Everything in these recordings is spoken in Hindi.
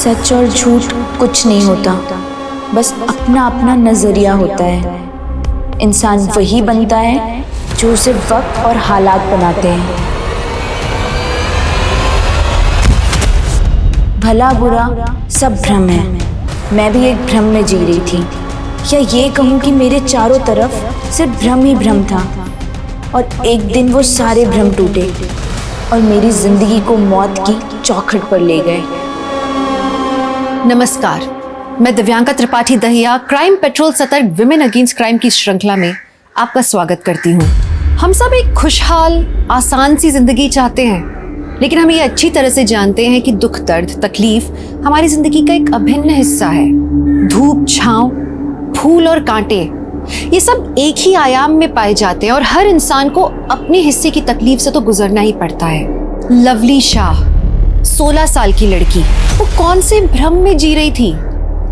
सच और झूठ कुछ नहीं होता, बस अपना अपना नजरिया होता है। इंसान वही बनता है जो उसे वक्त और हालात बनाते हैं। भला बुरा सब भ्रम है। मैं भी एक भ्रम में जी रही थी, या ये कहूँ कि मेरे चारों तरफ सिर्फ भ्रम ही भ्रम था। और एक दिन वो सारे भ्रम टूटे और मेरी जिंदगी को मौत की चौखट पर ले गए। नमस्कार, मैं दिव्यांका त्रिपाठी दहिया क्राइम पेट्रोल सतर्क विमेन अगेंस्ट क्राइम की श्रृंखला में आपका स्वागत करती हूँ। हम सब एक खुशहाल आसान सी जिंदगी चाहते हैं, लेकिन हम ये अच्छी तरह से जानते हैं कि दुख दर्द तकलीफ हमारी जिंदगी का एक अभिन्न हिस्सा है। धूप छांव, फूल और कांटे, ये सब एक ही आयाम में पाए जाते हैं और हर इंसान को अपने हिस्से की तकलीफ से तो गुजरना ही पड़ता है। लवली शाह 16 साल की लड़की, वो कौन से भ्रम में जी रही थी?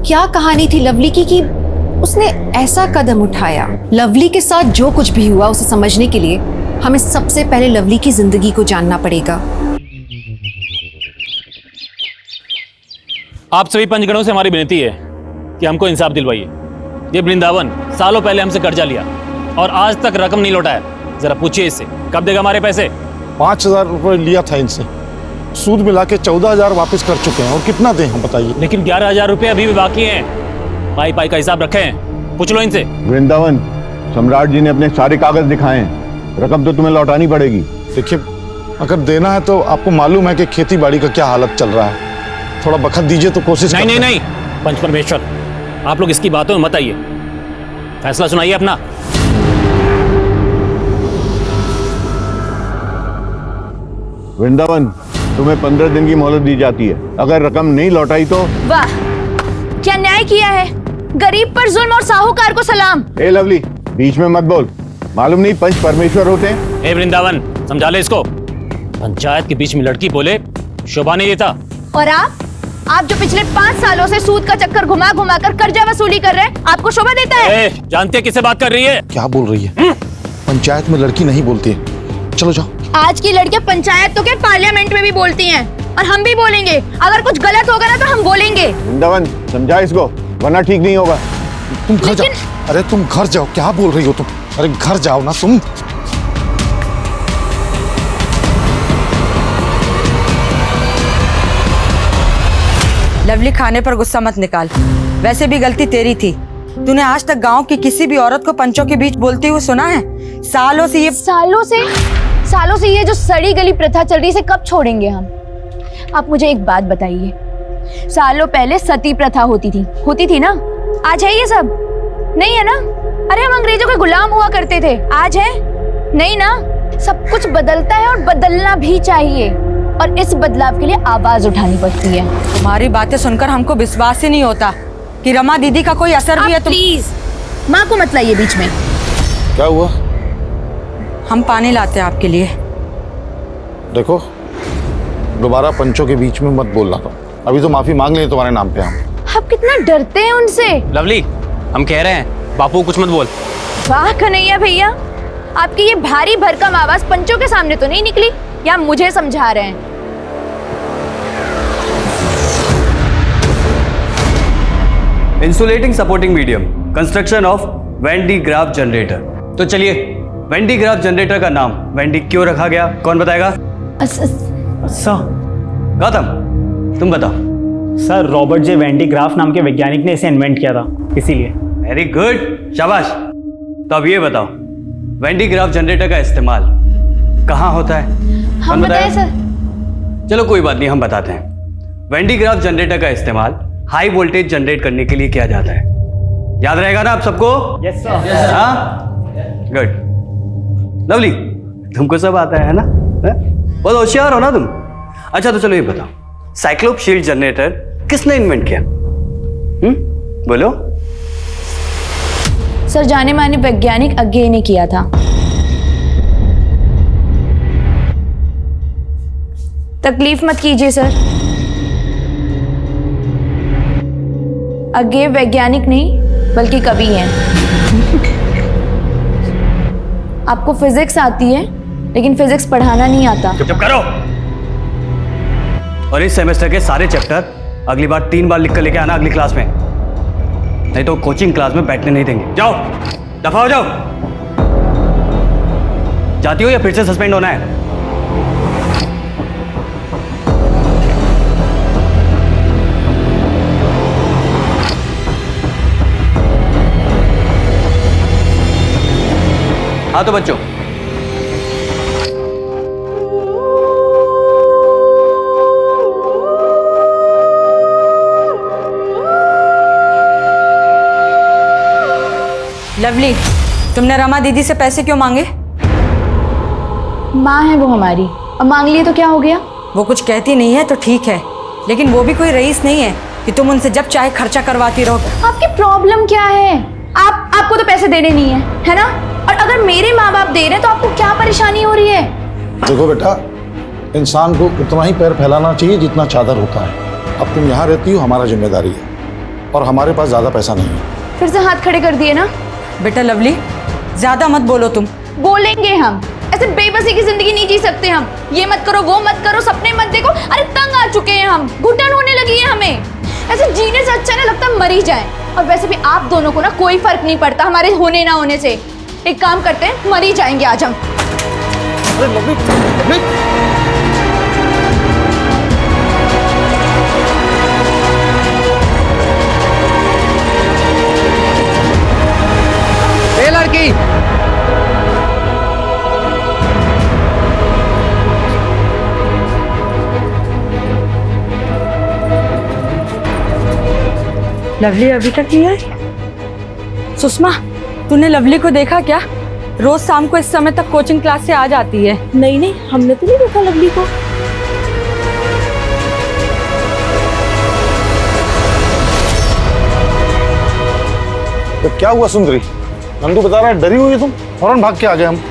क्या कहानी थी लवली की कि उसने ऐसा कदम उठाया? लवली के साथ जो कुछ भी हुआ उसे समझने के लिए हमें सबसे पहले लवली की जिंदगी को जानना पड़ेगा। आप सभी पंचगणों से हमारी विनती है कि हमको इंसाफ दिलवाइए। ये वृंदावन सालों पहले हमसे कर्जा लिया और आज तक रकम नहीं लौटाया। जरा पूछिए इससे, कब देगा हमारे पैसे? 5,000 रुपये लिया था इनसे, सूद मिला के 14,000 वापस कर चुके हैं। और कितना दें हम बताइए? लेकिन 11,000 रुपये अभी भी बाकी हैं। पाई पाई का हिसाब रखे हैं, पूछ लो इनसे। वृंदावन, सम्राट जी ने अपने सारे कागज दिखाए हैं, रकम तो तुम्हें लौटानी पड़ेगी। देखिए, अगर देना है तो आपको मालूम है कि खेती बाड़ी का क्या हालत चल रहा है। थोड़ा बखत दीजिए तो कोशिश नहीं नहीं करते हैं। नहीं, पंच परमेश्वर, आप लोग इसकी बातों में मत आइए, फैसला सुनाइए अपना। वृंदावन, तुम्हें 15 दिन की मोहलत दी जाती है। अगर रकम नहीं लौटाई तो। वाह, क्या न्याय किया है। गरीब पर जुल्म और साहूकार को सलाम। ए लवली, बीच में मत बोल। मालूम नहीं पंच परमेश्वर होते हैं? ए वृंदावन, समझा ले इसको। पंचायत के बीच में लड़की बोले शोभा नहीं देता। और आप जो पिछले 5 सालों से सूद का चक्कर घुमा घुमा कर कर्जा वसूली कर रहे हैं, आपको शोभा देता है? जानते किससे बात कर रही है? क्या बोल रही है? पंचायत में लड़की नहीं बोलती है। चलो जाओ। आज की लड़कियां पंचायत तो क्या पार्लियामेंट में भी बोलती हैं, और हम भी बोलेंगे। अगर कुछ गलत होगा ना तो हम बोलेंगे। वृंदावन, समझा इसको, वरना ठीक नहीं होगा। तुम घर जाओ। अरे तुम घर जाओ, क्या बोल रही हो तुम? अरे घर जाओ ना तुम। लवली, खाने पर गुस्सा मत निकाल। वैसे भी गलती तेरी थी। तूने आज तक गांव की किसी भी औरत को पंचों के बीच बोलते हुए सुना है? सालों से ये जो सड़ी गली प्रथा चल रही है, इसे कब छोड़ेंगे हम? आप मुझे एक बात बताइए, सालों पहले सती प्रथा होती थी ना? आज है ये सब? नहीं है ना? अरे हम अंग्रेजों के गुलाम हुआ करते थे, आज है? नहीं ना? सब कुछ बदलता है और बदलना भी चाहिए, और इस बदलाव के लिए आवाज उठानी पड़ती है। तुम्हारी बातें सुनकर हमको विश्वास ही नहीं होता कि रमा दीदी का कोई असर भी है। प्लीज माँ को मत लाइए बीच में। क्या हुआ? हम पानी लाते हैं आपके लिए। देखो, दोबारा पंचों के बीच में मत बोलना। तो अभी तो माफी मांग लें तुम्हारे नाम पे हम। आप कितना डरते हैं उनसे। लवली, हम कह रहे हैं बापू कुछ मत बोल। वाह कन्हैया भैया, आपकी ये भारी भरकम आवाज पंचों के सामने तो नहीं निकली, या मुझे समझा रहे हैं? Insulating supporting medium, construction of Van de Graaff generator. तो चलिए, वैन डी ग्राफ जनरेटर का नाम वैन डी क्यों रखा गया, कौन बताएगा? अच्छा, गौतम, तुम बताओ। Sir, Robert J Van de Graaff नाम के वैज्ञानिक ने इसे इन्वेंट किया था, इसीलिए। वेरी गुड, शाबाश। तो अब ये बताओ, वैन डी ग्राफ जनरेटर का इस्तेमाल कहाँ होता है? हम बताएं सर? चलो कोई बात नहीं, हम बताते हैं। वैन डी ग्राफ जनरेटर का इस्तेमाल हाई वोल्टेज जनरेट करने के लिए किया जाता है। याद रहेगा ना आप सबको? Yes sir. हाँ, गुड। लवली, तुमको सब आता है ना? बहुत होशियार हो ना तुम। अच्छा, तो चलो ये बताओ, साइक्लोप शील्ड जनरेटर किसने इन्वेंट किया? बोलो। सर, जाने माने वैज्ञानिक अज्ञे ने किया था। तकलीफ मत कीजिए सर, अज्ञे वैज्ञानिक नहीं बल्कि कवि हैं। आपको फिजिक्स आती है, लेकिन फिजिक्स पढ़ाना नहीं आता। चुप करो। और इस सेमेस्टर के सारे चैप्टर अगली बार 3 बार लिख कर लेके आना अगली क्लास में, नहीं तो कोचिंग क्लास में बैठने नहीं देंगे। जाओ, दफा हो जाओ। जाती हो या फिर से सस्पेंड होना है? हाँ तो बच्चों, लवली, तुमने रमा दीदी से पैसे क्यों मांगे? माँ है वो हमारी, अब मांग लिए तो क्या हो गया? वो कुछ कहती नहीं है तो ठीक है, लेकिन वो भी कोई रईस नहीं है कि तुम उनसे जब चाहे खर्चा करवाती रहो। आपकी प्रॉब्लम क्या है? आपको तो पैसे देने नहीं है ना? और अगर मेरे माँ बाप दे रहे हैं तो आपको क्या परेशानी हो रही है? देखो बेटा, इंसान को उतना ही पैर फैलाना चाहिए जितना चादर होता है। अब तुम यहाँ रहती हो, हमारा जिम्मेदारी है, और हमारे पास ज्यादा पैसा नहीं है। फिर से हाथ खड़े कर दिए ना? बेटा लवली, ज्यादा मत बोलो तुम। बोलेंगे हम, ऐसे बेबसी की जिंदगी नहीं जी सकते हम। ये मत करो, वो मत करो, सपने मत देखो। अरे तंग आ चुके हैं हम, घुटन होने लगी है हमें। ऐसे जीने से अच्छा ना लगता मर ही जाए। और वैसे भी आप दोनों को ना कोई फर्क नहीं पड़ता हमारे होने ना होने से। एक काम करते हैं, मर ही जाएंगे आज हम। अरे लवली, लवली। ए लड़की, लवली अभी तक नहीं आई? सुषमा, तूने लवली को देखा क्या? रोज शाम को इस समय तक कोचिंग क्लास से आ जाती है। नहीं, हमने तो नहीं देखा लवली को। तो क्या हुआ सुंदरी? नंदू बता रहा है डरी हुई है तुम, फौरन भाग के आ गए हम।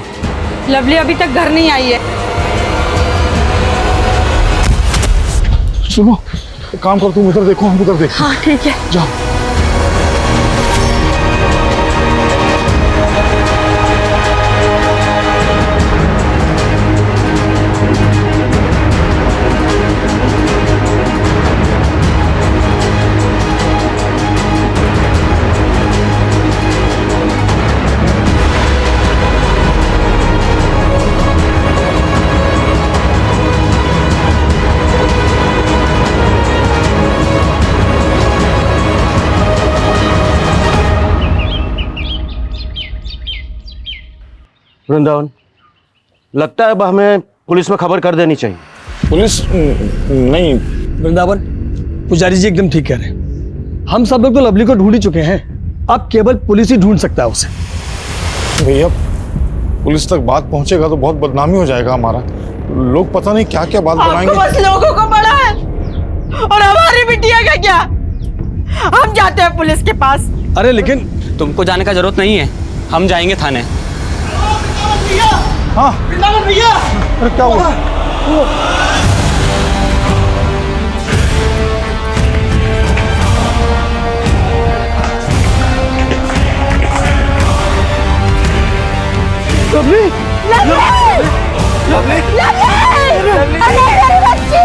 लवली अभी तक घर नहीं आई है। सुनो, एक काम करो, तुम उधर देखो, हम उधर देखो। हाँ ठीक है, जाओ। वृंदावन, लगता है अब हमें पुलिस में खबर कर देनी चाहिए। पुलिस नहीं। वृंदावन, पुजारी जी एकदम ठीक कह रहे हैं। हम सब लोग तो लवली को ढूंढ ही चुके हैं, अब केवल पुलिस ही ढूंढ सकता है उसे। भैया, पुलिस तक बात पहुंचेगा तो बहुत बदनामी हो जाएगा हमारा। लोग पता नहीं क्या क्या बात बनाएंगे। बस लोगों को पड़ा है, और हमारी बिटिया का क्या? हम जाते हैं पुलिस के पास। अरे लेकिन तुमको जाने का जरूरत नहीं है, हम जाएंगे थाने। हाँ भैया, अरे क्या हुआ? लवली, लवली, मेरी बच्ची,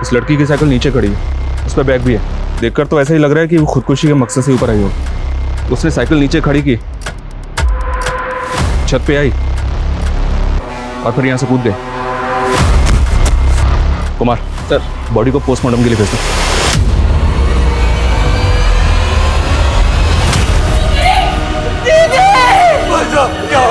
इस लड़की की साइकिल नीचे खड़ी है, उस पर बैग भी है। देखकर तो ऐसा ही लग रहा है कि वो खुदकुशी के मकसद से ऊपर आई हो। उसने साइकिल नीचे खड़ी की, छत पे आई और फिर यहाँ से कूद गए। कुमार सर, बॉडी को पोस्टमार्टम के लिए भेज दो। क्या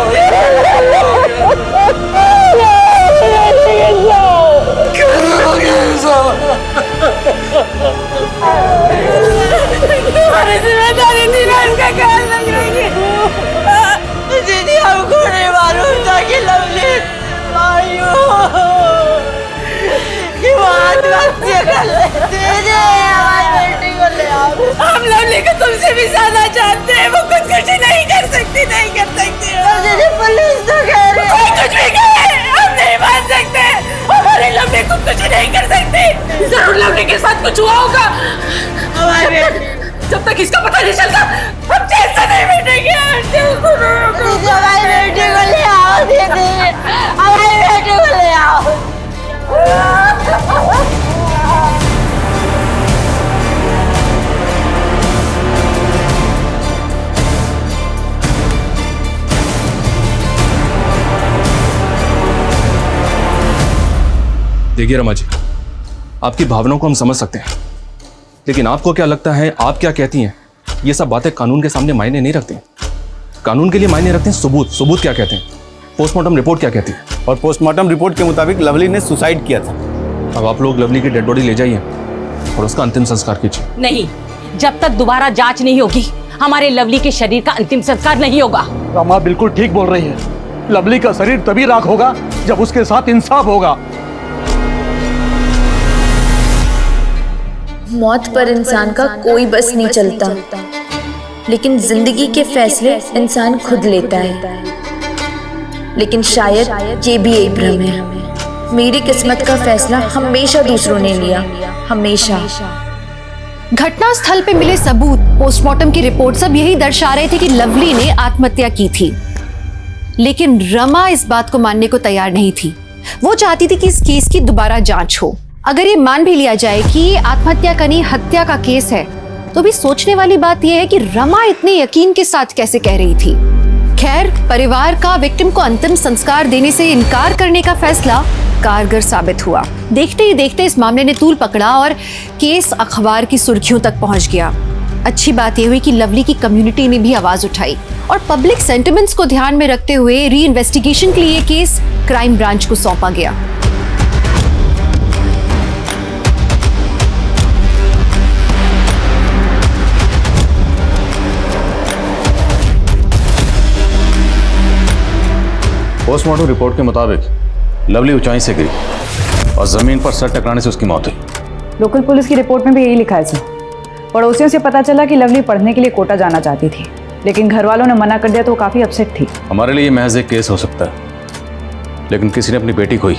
भी ज्यादा जानते हैं, वो खुदकुशी नहीं कर सकती, नहीं कर सकती। पुलिस तो कह रही है, कुछ भी कहे हम नहीं मान सकते। हमारी लवली खुदकुशी नहीं कर सकती। जरूर लवली के साथ कुछ हुआ होगा। हमारे जब तक इसका पता नहीं चलता हम चैन से नहीं बैठेंगे। हमारी बेटी को ले आओ दीदी, हमारी बेटी को ले आओ। देखिए रमा जी, आपकी भावनाओं को हम समझ सकते हैं, लेकिन आपको क्या लगता है, आप क्या कहती हैं, ये सब बातें कानून के सामने मायने नहीं रखती। कानून के लिए मायने रखते हैं सबूत। सबूत क्या कहते हैं, पोस्टमार्टम रिपोर्ट क्या कहती है। और पोस्टमार्टम रिपोर्ट के मुताबिक लवली ने सुसाइड किया था। अब आप लोग लवली की डेड बॉडी ले जाइए और उसका अंतिम संस्कार कीजिए। नहीं, जब तक दोबारा जांच नहीं होगी हमारे लवली के शरीर का अंतिम संस्कार नहीं होगा। रमा बिल्कुल ठीक बोल रही है। लवली का शरीर तभी राख होगा जब उसके साथ इंसाफ होगा। मौत पर इंसान का कोई बस नहीं चलता, लेकिन जिंदगी के फैसले इंसान खुद लेता है। लेकिन शायद ये भी एक भ्रम है। मेरी किस्मत का फैसला हमेशा दूसरों ने लिया, हमेशा। घटनास्थल पे मिले सबूत, पोस्टमार्टम की रिपोर्ट सब यही दर्शा रहे थे कि लवली ने आत्महत्या की थी। लेकिन रमा इस बात को मानने को तैयार नहीं थी। वो चाहती थी कि इस केस की दोबारा जांच हो। अगर ये मान भी लिया जाए कि ये आत्महत्या का नहीं हत्या का केस है, तो भी सोचने वाली बात यह है कि रमा इतने यकीन के साथ कैसे कह रही थी। खैर, परिवार का विक्टिम को अंतिम संस्कार देने से इनकार करने का फैसला कारगर साबित हुआ। देखते ही देखते इस मामले ने तूल पकड़ा और केस अखबार की सुर्खियों तक पहुंच गया। अच्छी बात यह हुई कि लवली की कम्युनिटी ने भी आवाज उठाई और पब्लिक सेंटिमेंट्स को ध्यान में रखते हुए री इन्वेस्टिगेशन के लिए केस क्राइम ब्रांच को सौंपा गया। पोस्टमार्टम रिपोर्ट के मुताबिक लवली ऊंचाई से गिरी और जमीन पर सर टकराने से उसकी मौत हुई। लोकल पुलिस की रिपोर्ट में भी यही लिखा है सर। पड़ोसियों से पता चला कि लवली पढ़ने के लिए कोटा जाना चाहती थी, लेकिन घर वालों ने मना कर दिया तो वो काफी अपसेट थी। हमारे लिए महज एक केस हो सकता है, लेकिन किसी ने अपनी बेटी खोई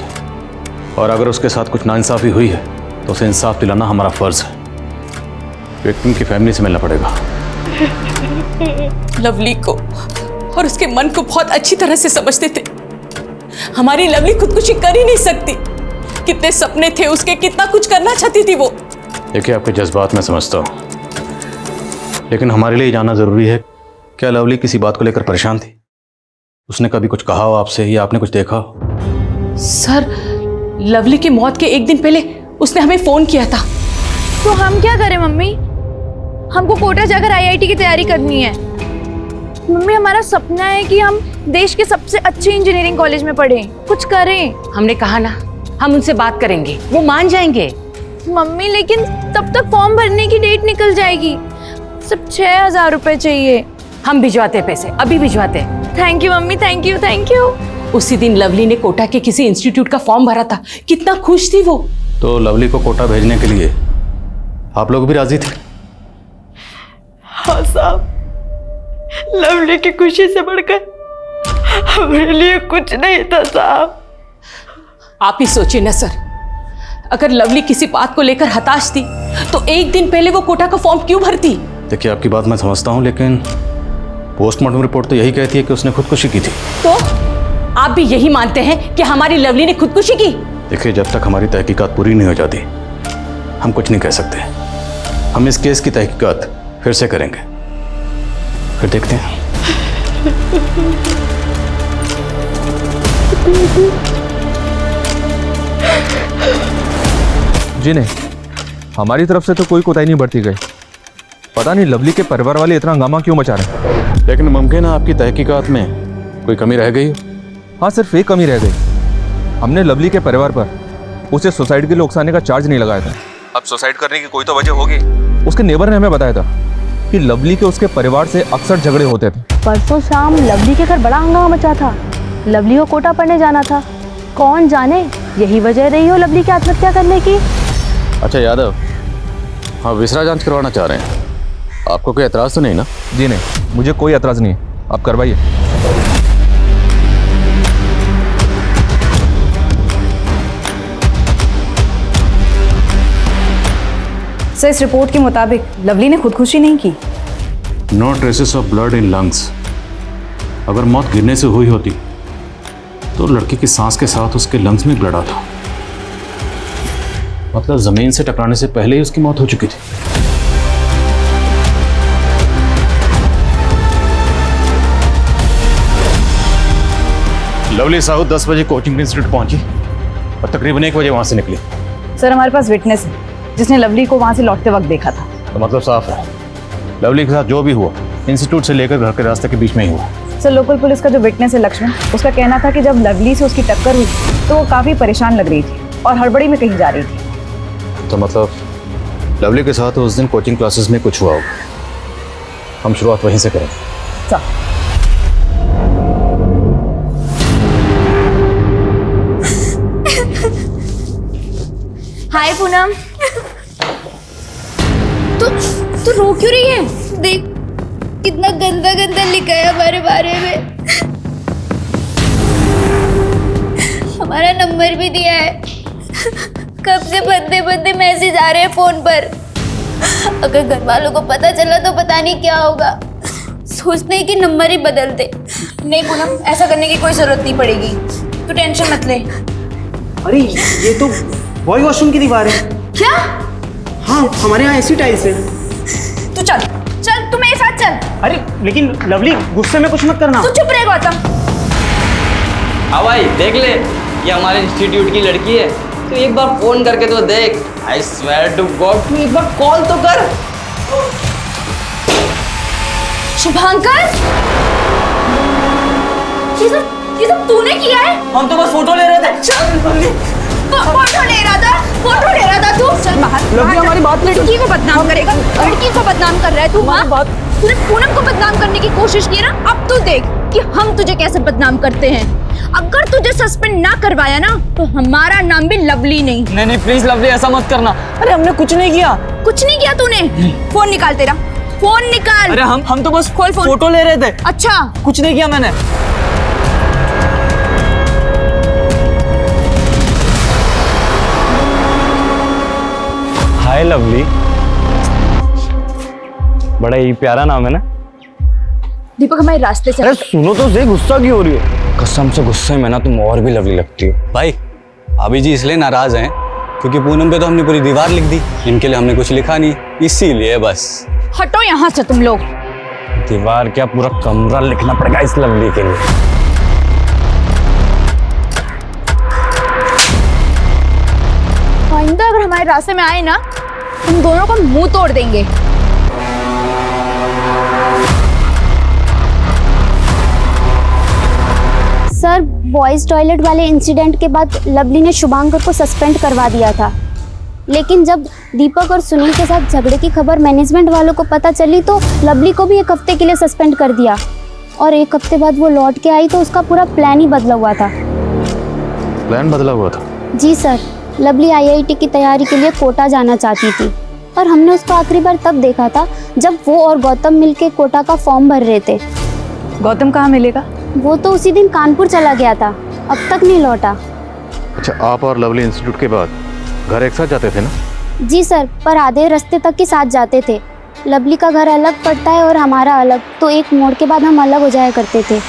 और अगर उसके साथ कुछ नाइंसाफी हुई है तो उसे इंसाफ दिलाना हमारा फर्ज है। विक्टिम की फैमिली से मिलना पड़ेगा। लवली को और उसके मन को बहुत अच्छी तरह से समझते थे। हमारी लवली खुदकुशी कर ही नहीं सकती। कितने सपने थे उसके, कितना कुछ करना चाहती थी वो। देखिए, आपके जज्बात मैं समझता हूँ, लेकिन हमारे लिए जानना जरूरी है, क्या लवली किसी बात को लेकर परेशान थी? उसने कभी कुछ कहा हो आपसे या आपने कुछ देखा हो? सर, लवली की मौत के एक दिन पहले उसने हमें फोन किया था। तो हम क्या करें मम्मी? हमको कोटा जाकर आईआईटी की तैयारी करनी है। मम्मी, हमारा सपना है कि हम देश के सबसे अच्छे इंजीनियरिंग कॉलेज में पढ़ें, कुछ करें। हमने कहा ना, हम उनसे बात करेंगे, वो मान जाएंगे। मम्मी, लेकिन तब तक फॉर्म भरने की डेट निकल जाएगी। सिर्फ 6,000 रुपए चाहिए। हम भिजवाते पैसे, अभी भिजवाते। Thank you mummy, thank you, thank you. उसी दिन लवली ने कोटा के किसी इंस्टीट्यूट का फॉर्म भरा था, कितना खुश थी वो। तो लवली को कोटा भेजने के लिए आप लोग भी राजी थे? हाँ साहब, लवली की खुशी से बढ़कर हमारे लिए कुछ नहीं था साहब। आप ही सोचिए ना सर, अगर लवली किसी बात को लेकर हताश थी तो एक दिन पहले वो कोटा का फॉर्म क्यों भरती? देखिए, आपकी बात मैं समझता हूँ, लेकिन पोस्टमार्टम रिपोर्ट तो यही कहती है कि उसने खुदकुशी की थी। तो आप भी यही मानते हैं कि हमारी लवली ने खुदकुशी की? देखिए, जब तक हमारी तहकीकात पूरी नहीं हो जाती हम कुछ नहीं कह सकते। हम इस केस की तहकीकात फिर से करेंगे, फिर देखते हैं। जी नहीं, हमारी तरफ से तो कोई कोताही नहीं बरती गई। पता नहीं लवली के परिवार वाले इतना हंगामा क्यों मचा रहे हैं। लेकिन मुमकिन है आपकी तहकीकात में कोई कमी रह गई? हाँ, सिर्फ एक कमी रह गई। हमने लवली के परिवार पर उसे सुसाइड के लिए उकसाने का चार्ज नहीं लगाया था। अब सुसाइड करने की कोई तो वजह होगी। उसके नेबर ने हमें बताया था कि लवली के उसके परिवार से अक्सर झगड़े होते थे। परसों शाम लवली के घर बड़ा हंगामा मचा था। लवली को कोटा पढ़ने जाना था। कौन जाने यही वजह रही हो लवली की आत्महत्या करने की। अच्छा यादव, हाँ, विसरा जांच करवाना चाह रहे हैं। आपको कोई एतराज़ तो नहीं ना? जी नहीं, मुझे कोई एतराज़ नहीं है, आप करवाइए। सर, इस रिपोर्ट के मुताबिक लवली ने खुदकुशी नहीं की। No traces of blood in lungs. अगर मौत गिरने से हुई होती तो लड़की की सांस के साथ उसके लंग्स में ब्लड आता, मतलब जमीन से टकराने से पहले ही उसकी मौत हो चुकी थी। लवली साहू 10 बजे कोचिंग इंस्टीट्यूट पहुंची और तकरीबन 1 बजे वहां से निकली। सर, हमारे पास विटनेस है जिसने लवली को वहां से लौटते वक्त देखा था। तो मतलब साफ है, लवली के साथ जो भी हुआ इंस्टीट्यूट से लेकर घर के रास्ते के बीच में ही हुआ। सर, लोकल पुलिस का जो विटनेस है लक्ष्मण, उसका कहना था कि जब लवली से उसकी टक्कर हुई तो वो काफ़ी परेशान लग रही थी और हड़बड़ी में कहीं जा रही थी। तो मतलब लवली के साथ उस दिन कोचिंग क्लासेस में कुछ हुआ होगा। हम शुरुआत वहीं से करें। हाय पूनम। तू रो क्यों रही है? देख कितना गंदा गंदा लिखा है हमारे बारे में। हमारा नंबर भी दिया है। कब से बंदे बंदे मैसेज आ रहे हैं फोन पर। अगर घर वालों को पता चला तो पता नहीं क्या होगा। सोचते हैं कि नंबर ही बदल दे। नहीं पूनम, ऐसा करने की कोई जरूरत नहीं पड़ेगी, तू टेंशन मत ले। अरे ये तो बॉय वॉशरूम की दीवार है। क्या? हाँ, हमारे यहाँ ऐसी टाइल्स है। तू चल चल, तू मेरे साथ चल। अरे लेकिन लवली, गुस्से में कुछ मत करना। तू चुप रहे गौतम। हाँ भाई, देख ले, ये हमारे इंस्टीट्यूट की लड़की है। तो एक बार फोन करके तो देख। आई स्वेयर टू गॉड, तू एक बार कॉल तो कर। शुभांकर, ये सब तूने किया है? हम तो बस फोटो ले रहे थे। फोटो ले रहा था तू। चल बाहर। लवली हमारी बात नहीं। लड़की को बदनाम करेगा, लड़की को बदनाम कर रहा है तू। हाँ, तूने पूनम को बदनाम करने की कोशिश की ना, अब तू देख कि हम तुझे कैसे बदनाम करते हैं। अगर तुझे सस्पेंड ना करवाया ना तो हमारा नाम भी लवली नहीं। नहीं प्लीज लवली, ऐसा मत करना। अरे हमने कुछ नहीं किया। कुछ नहीं किया तूने? फोन निकाल तेरा, फोन निकाल। अरे हम तो बस खोल फोन। फोटो ले रहे थे। अच्छा, कुछ नहीं किया मैंने। हाय लवली, बड़ा ही प्यारा नाम है ना। दीपक हमारे रास्ते से। अरे सुनो तो सही, गुस्सा क्यों हो रही हो? कसम से गुस्से में ना तुम और भी लवली लगती हो। भाई अभी जी इसलिए नाराज हैं क्योंकि पूनम पे तो हमने पूरी दीवार लिख दी, इनके लिए हमने कुछ लिखा नहीं, इसीलिए बस। हटो यहाँ से तुम लोग। दीवार क्या, पूरा कमरा लिखना पड़ेगा इस लवली के लिए। आइंदा अगर हमारे रास्ते में आए ना, तुम दोनों का मुंह तोड़ देंगे। सर, बॉयज टॉयलेट वाले इंसिडेंट के बाद लवली ने शुभांकर को सस्पेंड करवा दिया था, लेकिन जब दीपक और सुनील के साथ झगड़े की खबर मैनेजमेंट वालों को पता चली तो लवली को भी 1 हफ्ते के लिए सस्पेंड कर दिया। और 1 हफ्ते बाद वो लौट के आई तो उसका पूरा प्लान ही बदला हुआ था। प्लान बदला हुआ था? जी सर, लवली IIT की तैयारी के लिए कोटा जाना चाहती थी और हमने उसको आखिरी बार तब देखा था जब वो और गौतम मिलके कोटा का फॉर्म भर रहे थे। गौतम कहाँ मिलेगा? वो तो उसी दिन कानपुर चला गया था, अब तक नहीं लौटा। अच्छा, आप और लवली इंस्टीट्यूट के बाद घर एक साथ जाते थे ना? जी सर, पर आधे रास्ते तक के साथ जाते थे। लवली का घर अलग पड़ता है और हमारा अलग, तो एक मोड़ के बाद हम अलग हो जाया करते थे।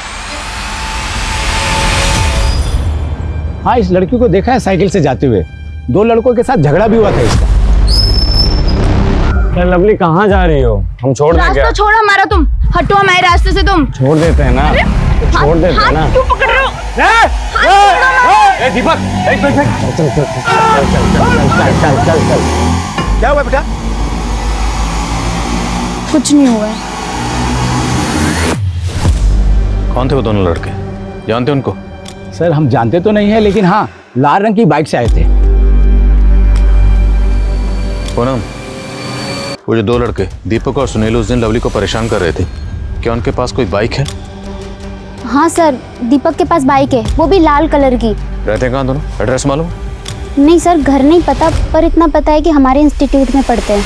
हाँ, इस लड़की को देखा है साइकिल से जाते हुए। 2 लड़कों के साथ झगड़ा भी हुआ था इसका। लवली कहाँ जा रही हो? हम छोड़ दें क्या? रास्ता छोड़ हमारा, तुम हटो हमारे रास्ते से। तुम छोड़ देते हैं ना, छोड़ देते हैं ना। क्यों पकड़ रहे हो? दीपक, चल। क्या हुआ बेटा? कुछ नहीं हुआ है। कौन थे वो दोनों लड़के? जानते उनको? सर, हम जानते तो नहीं है, लेकिन हाँ, लाल रंग की बाइक से आए थे। पूनम, वो जो 2 लड़के दीपक और सुनील उस दिन लवली को परेशान कर रहे थे, क्या उनके पास कोई बाइक है? हाँ सर, दीपक के पास बाइक है, वो भी लाल कलर की। रहते हैं कहाँ दोनों? एड्रेस मालूम? नहीं सर, घर नहीं पता, पर इतना पता है कि हमारे इंस्टीट्यूट में पढ़ते हैं।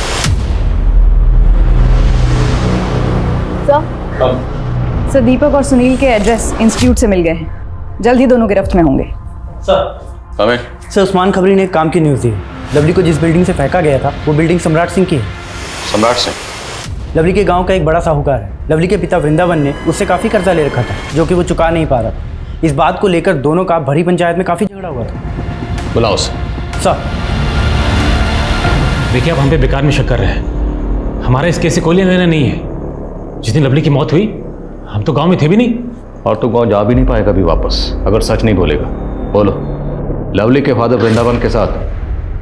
सर दीपक और सुनील के एड्रेस इंस्टीट्यूट से मिल गए हैं, जल्द ही दोनों गिरफ्त में होंगे। सर उस्मान खबरी ने एक काम की न्यूज़ दी। लवली को जिस बिल्डिंग से फेंका गया था वो बिल्डिंग सम्राट सिंह की है। सम्राट सिंह लवली के गांव का एक बड़ा साहूकार है। लवली के पिता वृंदावन ने उससे काफ़ी कर्जा ले रखा था जो कि वो चुका नहीं पा रहा था। इस बात को लेकर दोनों का भरी पंचायत में काफ़ी झगड़ा हुआ था। बुलाओ उसे। सर देखिए, आप हम पे बेकार में शक कर रहे हैं। हमारा इस केस से कोई लेना नहीं है। जिस दिन लवली की मौत हुई हम तो गांव में थे भी नहीं। और तो गांव जा भी नहीं पाएगा भी वापस अगर सच नहीं बोलेगा। बोलो, लवली के फादर वृंदावन के साथ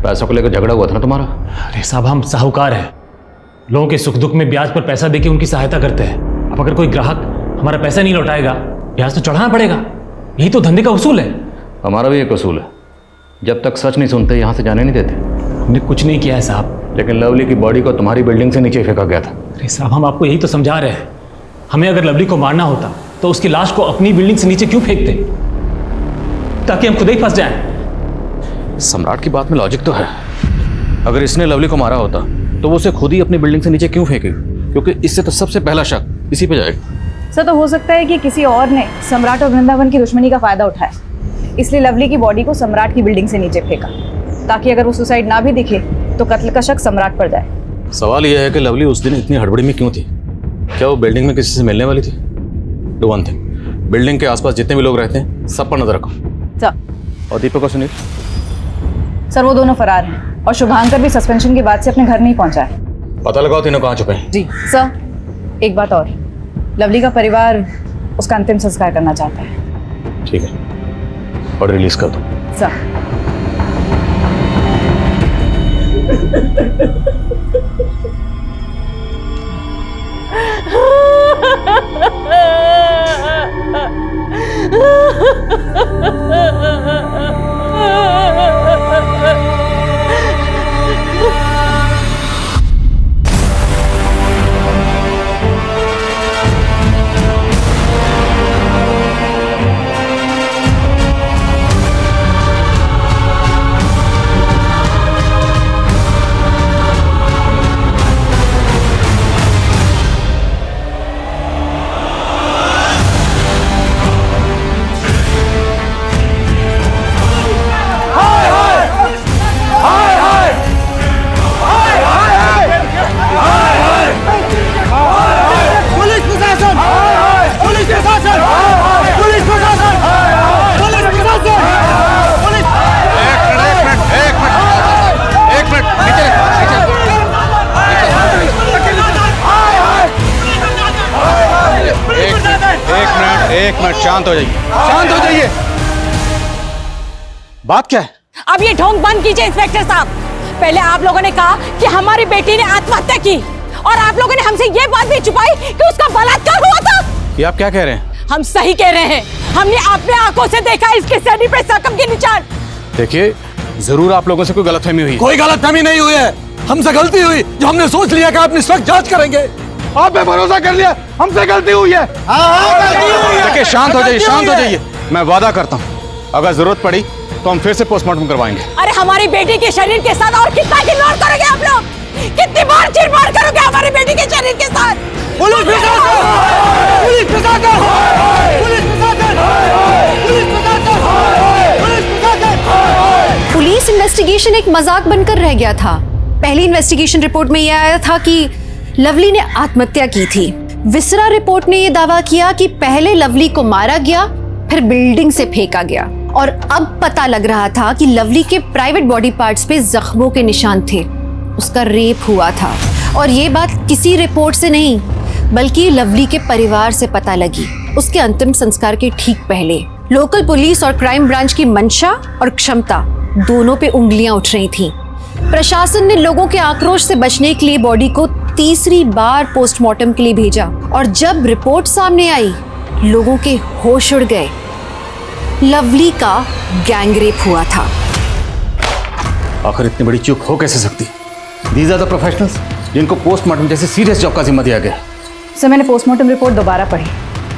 पैसों को लेकर झगड़ा हुआ था ना तुम्हारा? अरे साहब, हम साहूकार हैं, लोगों के सुख दुख में ब्याज पर पैसा देके उनकी सहायता करते हैं। अब अगर कोई ग्राहक हमारा पैसा नहीं लौटाएगा, ब्याज तो चढ़ाना पड़ेगा। यही तो धंधे का उसूल है। हमारा भी एक उसूल है, जब तक सच नहीं सुनते यहाँ से जाने नहीं देते। हमने कुछ नहीं किया है साहब। लेकिन लवली की बॉडी को तुम्हारी बिल्डिंग से नीचे फेंका गया था। अरे साहब, हम आपको यही तो समझा रहे हैं। हमें अगर लवली को मारना होता तो उसकी लाश को अपनी बिल्डिंग से नीचे क्यों फेंकते, ताकि हम खुद ही फंस जाएं। सम्राट की बात में लॉजिक तो है। अगर इसने लवली को मारा होता तो वो उसे खुद ही अपनी बिल्डिंग से नीचे क्यों फेंकेगी? क्योंकि इससे तो सबसे पहला शक इसी पे जाएगा। सर तो हो सकता है कि किसी और ने सम्राट और वृंदावन की दुश्मनी का फायदा उठाया, इसलिए लवली की बॉडी को सम्राट की बिल्डिंग से नीचे फेंका, ताकि अगर वो सुसाइड ना भी दिखे तो कत्ल का शक सम्राट पर जाए। सवाल यह है कि लवली उस दिन इतनी हड़बड़ी में क्यों थी? क्या वो बिल्डिंग में किसी से मिलने वाली थी? डू वन थिंग, बिल्डिंग के आसपास जितने भी लोग रहते हैं सब पर नजर रखो। सर और दीपक और सुनील? सर वो दोनों फरार हैं और शुभांकर भी सस्पेंशन के बाद से अपने घर नहीं पहुंचा है। पता लगाओ तीनों कहाँ छुपे हैं। जी सर, एक बात और, लवली का परिवार उसका अंतिम संस्कार करना चाहता है। ठीक है, और रिलीज कर दो। सर एक मिनट, शांत हो जाइए, शांत हो जाइए। बात क्या है? अब ये ढोंग बंद कीजिए इंस्पेक्टर साहब। पहले आप लोगों ने कहा कि हमारी बेटी ने आत्महत्या की, और आप लोगों ने हमसे ये बात भी छुपाई कि उसका बलात्कार हुआ था। ये आप क्या कह रहे हैं? हम सही कह रहे हैं, हमने अपने आंखों से देखा इसके शरीर पे जख्म के निशान। देखिए, जरूर आप लोगों से कोई गलतफहमी हुई है। कोई गलतफहमी नहीं हुई है, हमसे गलती हुई जो हमने सोच लिया कि आप इस वक्त जांच करेंगे। आप पे भरोसा कर लिया, हमसे गलती हुई है। देखिए, शांत हो जाइए, शांत हो जाइए। मैं वादा करता हूँ अगर जरूरत पड़ी तो हम फिर से पोस्टमार्टम करवाएंगे। अरे हमारी बेटी के शरीर के साथ और कितना खिलवाड़ करोगे आप लोग? कितनी बार चिरबाड़ करोगे हमारी बेटी के शरीर के साथ? पुलिस प्रशासन! पुलिस प्रशासन! पुलिस प्रशासन! पुलिस प्रशासन! पुलिस प्रशासन! पुलिस इन्वेस्टिगेशन एक मजाक बनकर रह गया था। पहली इन्वेस्टिगेशन रिपोर्ट में यह आया था कि लवली ने आत्महत्या की थी। विसरा रिपोर्ट ने यह दावा किया कि पहले लवली को मारा गया, फिर बिल्डिंग से फेंका गया, और अब पता लग रहा था कि लवली के प्राइवेट बॉडी पार्ट्स पे जख्मों के निशान थे। उसका रेप हुआ था, और ये बात किसी रिपोर्ट से नहीं बल्कि लवली के परिवार से पता लगी उसके अंतिम संस्कार के ठीक पहले। लोकल पुलिस और क्राइम ब्रांच की मंशा और क्षमता दोनों पे उंगलियां उठ रही थीं। प्रशासन ने लोगों के आक्रोश से बचने के लिए बॉडी को तीसरी बार पोस्टमार्टम के लिए भेजा, और जब रिपोर्ट सामने आई लोगों के होश उड़ गए। लवली का गैंगरेप हुआ था। आखिर इतनी बड़ी चूक हो कैसे सकती? दीज आर द प्रोफेशनल्स जिनको पोस्टमार्टम जैसे सीरियस जॉब का जिम्मा दिया गया। सर मैंने पोस्टमार्टम रिपोर्ट दोबारा पढ़ी।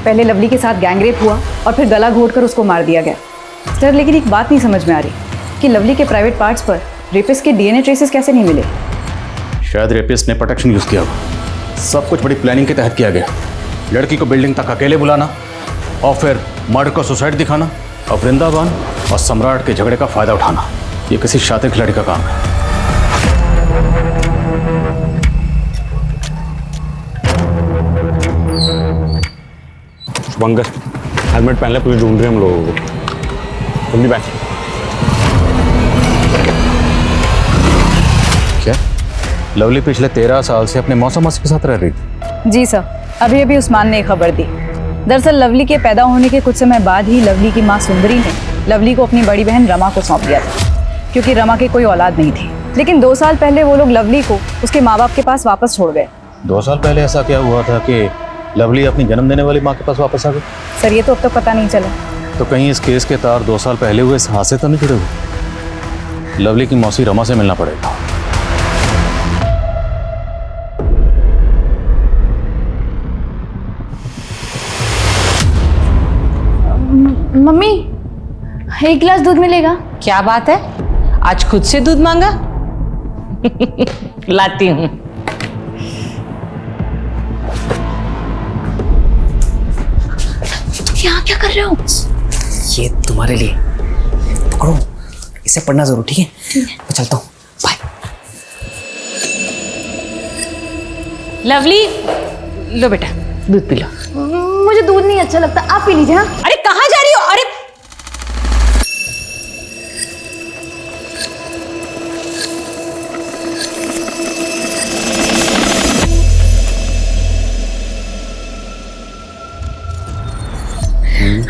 पहले लवली के साथ गैंगरेप हुआ और फिर गला घोटकर उसको मार दिया गया। सर लेकिन एक बात नहीं समझ में आ रही कि लवली के प्राइवेट पार्ट्स पर रेपिस्ट के डीएनए ट्रेसेस कैसे नहीं मिले? शायद रेपिस्ट ने प्रोटेक्शन यूज किया होगा। सब कुछ बड़ी प्लानिंग के तहत किया गया। लड़की को बिल्डिंग तक अकेले बुलाना और फिर मर्डर को सुसाइड दिखाना और वृंदावन और सम्राट के झगड़े का फायदा उठाना, ये किसी शातिर खिलाड़ी का काम है। शुभंकर, हेलमेट पहन ले, पुलिस ढूंढ रही है हम लोगों को। जल्दी बैठ। क्या लवली पिछले 13 साल से अपने मौसा मासी के साथ रह रही थी? जी सर, अभी अभी उस्मान ने एक खबर दी। दरअसल लवली के पैदा होने के कुछ समय बाद ही लवली की मां सुंदरी ने लवली को अपनी बड़ी बहन रमा को सौंप दिया था, क्योंकि रमा की कोई औलाद नहीं थी। लेकिन 2 साल पहले वो लोग लवली को उसके माँ बाप के पास वापस छोड़ गए। 2 साल पहले ऐसा क्या हुआ था कि लवली अपनी जन्म देने वाली माँ के पास वापस आ गई? सर ये तो अब तक पता नहीं चला। तो कहीं इस केस के तार 2 साल पहले हुए इस हादसे तो नहीं जुड़े हुए? लवली की मौसी रमा से मिलना पड़ेगा। मम्मी, 1 गिलास दूध मिलेगा? क्या बात है, आज खुद से दूध मांगा? लाती हूँ। तुम यहाँ क्या कर रहे हो? ये तुम्हारे लिए, पकड़ो, इसे पढ़ना जरूर, ठीक है? मैं चलता हूँ, बाय। लवली, लो बेटा दूध पी लो। मुझे दूध नहीं अच्छा लगता, आप पी लीजिए। हाँ? अरे कहाँ जा रही हो? अरे